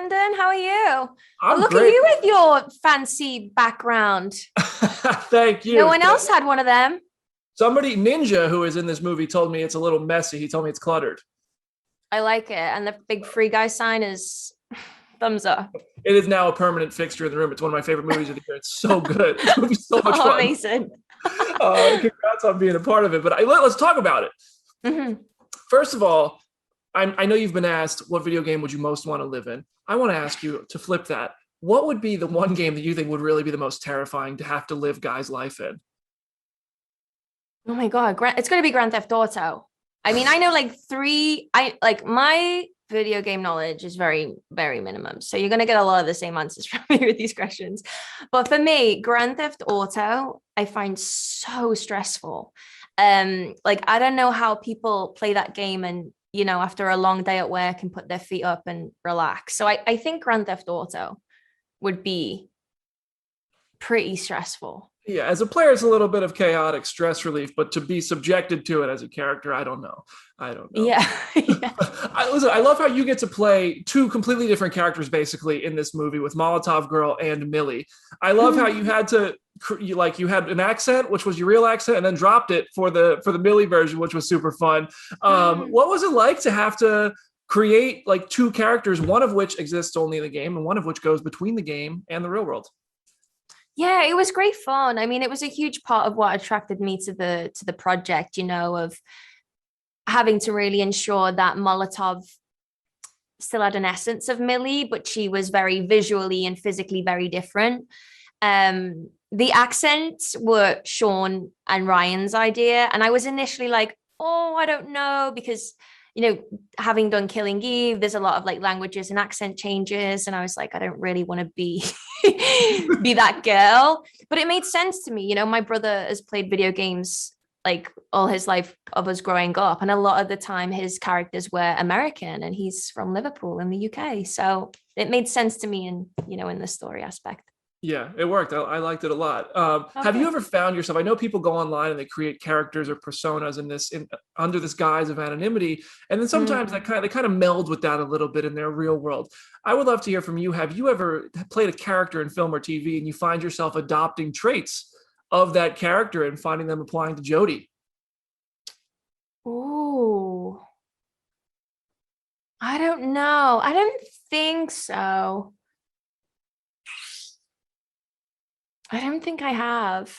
Brandon. How are you? Oh, I'm look at great. you with your fancy background. Thank No you. one else had one of them. Somebody, Ninja, who is in this movie, told me it's a little messy. He told me it's cluttered. I like it. And the big free guy sign is thumbs up. It is now a permanent fixture in the room. It's one of my favorite movies of the year. It's so good. This movie's so much Oh, fun. amazing. Congrats on being a part of it. But let's talk about it. Mhm. First of all, I know you've been asked what video game would you most want to live in. I want to ask you to flip that. What would be the one game that you think would really be the most terrifying to have to live Guy's life in? Oh my God. It's going to be Grand Theft Auto. I mean, I know like my video game knowledge is very, very minimum. So you're going to get a lot of the same answers from me with these questions. But for me, Grand Theft Auto, I find so stressful. Like, I don't know how people play that game and, after a long day at work and put their feet up and relax. So I think Grand Theft Auto would be pretty stressful. Yeah, as a player, it's a little bit of chaotic stress relief, but to be subjected to it as a character, I don't know. I don't know. Yeah. Yeah. Listen, I love how you get to play two completely different characters basically in this movie with Molotov Girl and Millie. I love how you had to you had an accent, which was your real accent, and then dropped it for the Millie version, which was super fun. What was it like to have to create like two characters, one of which exists only in the game, and one of which goes between the game and the real world? Yeah, it was great fun. I mean, it was a huge part of what attracted me to the project, of having to really ensure that Molotov still had an essence of Millie, but she was very visually and physically very different. The accents were Sean and Ryan's idea, and I was initially like, oh, I don't know, because having done Killing Eve, there's a lot of like languages and accent changes, and I was like, I don't really want to be be that girl. But it made sense to me. My brother has played video games like all his life of us growing up, and a lot of the time his characters were American, and he's from Liverpool in the UK, so it made sense to me in the story aspect. Yeah, it worked. I liked it a lot. Have you Okay. ever found yourself? I know people go online and they create characters or personas under this guise of anonymity, and then sometimes Mm. they kind of meld with that a little bit in their real world. I would love to hear from you. Have you ever played a character in film or TV and you find yourself adopting traits of that character and finding them applying to Jodie? Ooh, I don't know. I don't think so. I don't think I have.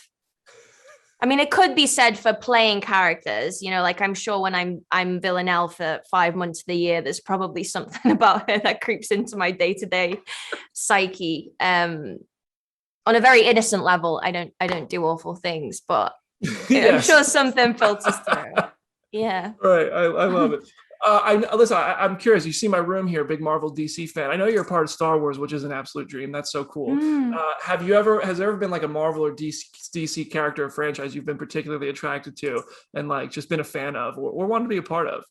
I mean, it could be said for playing characters, like I'm sure when I'm Villanelle for 5 months of the year, there's probably something about her that creeps into my day-to-day psyche. On a very innocent level, I don't do awful things, but I'm Yes. sure something filters through. Yeah. Right. I love it. Listen. I'm curious. You see my room here, big Marvel DC fan. I know you're a part of Star Wars, which is an absolute dream. That's so cool. Mm. Has there ever been like a Marvel or DC character or franchise you've been particularly attracted to and like just been a fan of or wanted to be a part of?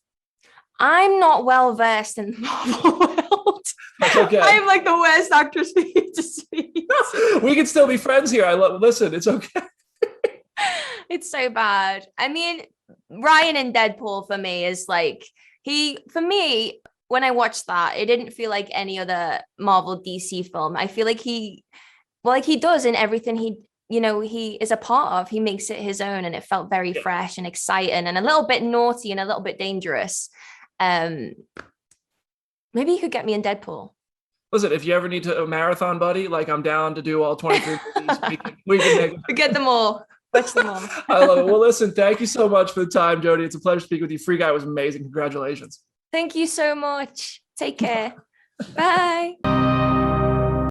I'm not well versed in the Marvel world. That's okay. I'm like the worst actress for you to speak. We can still be friends here. Listen. It's okay. It's so bad. I mean, Ryan in Deadpool for me is like for me, when I watched that, it didn't feel like any other Marvel DC film. I feel like like he does in everything he is a part of. He makes it his own, and it felt very Yeah. fresh and exciting and a little bit naughty and a little bit dangerous. Maybe you could get me in Deadpool. Listen, if you ever need a marathon buddy, like I'm down to do all 23 movies. We can make it. Get them all. Watch them all. I love it. Well, listen, thank you so much for the time, Jodie. It's a pleasure speaking with you. Free Guy was amazing. Congratulations. Thank you so much. Take care. Bye.